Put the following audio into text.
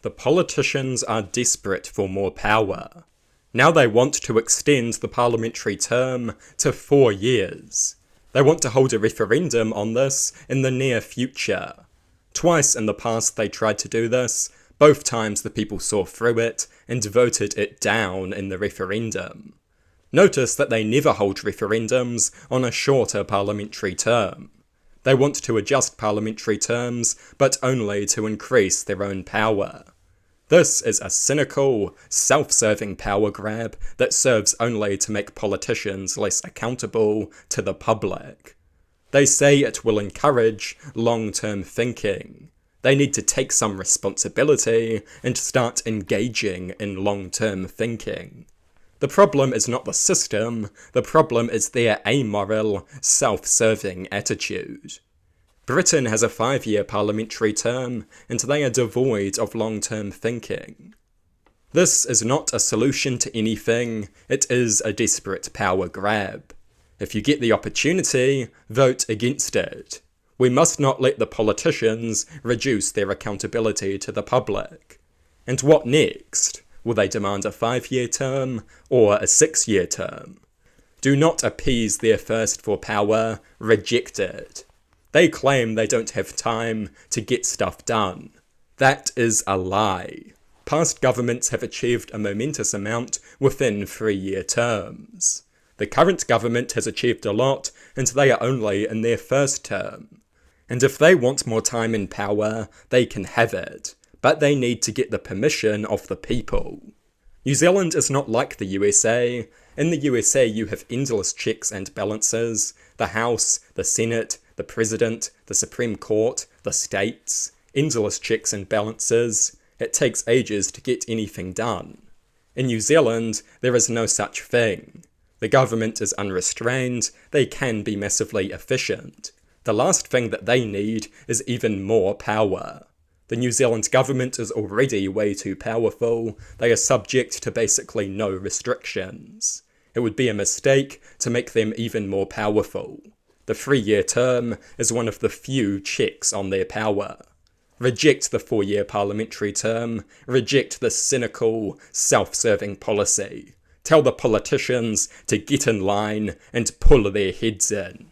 The politicians are desperate for more power. Now they want to extend the parliamentary term to 4 years. They want to hold a referendum on this in the near future. Twice in the past they tried to do this. Both times the people saw through it and voted it down in the referendum. Notice that they never hold referendums on a shorter parliamentary term. They want to adjust parliamentary terms, but only to increase their own power. This is a cynical, self-serving power grab that serves only to make politicians less accountable to the public. They say it will encourage long-term thinking. They need to take some responsibility and start engaging in long-term thinking. The problem is not the system, the problem is their amoral, self-serving attitude. Britain has a 5-year parliamentary term, and they are devoid of long-term thinking. This is not a solution to anything, it is a desperate power grab. If you get the opportunity, vote against it. We must not let the politicians reduce their accountability to the public. And what next? Will they demand a 5-year term or a 6-year term? Do not appease their thirst for power, reject it. They claim they don't have time to get stuff done. That is a lie. Past governments have achieved a momentous amount within 3-year terms. The current government has achieved a lot, and they are only in their first term. And if they want more time in power, they can have it, but they need to get the permission of the people. New Zealand is not like the USA. In the USA you have endless checks and balances, the House, the Senate, the President, the Supreme Court, the states, endless checks and balances. It takes ages to get anything done. In New Zealand, there is no such thing. The government is unrestrained, they can be massively efficient. The last thing that they need is even more power. The New Zealand government is already way too powerful, they are subject to basically no restrictions. It would be a mistake to make them even more powerful. The 3-year term is one of the few checks on their power. Reject the 4-year parliamentary term, reject this cynical, self-serving policy. Tell the politicians to get in line and pull their heads in.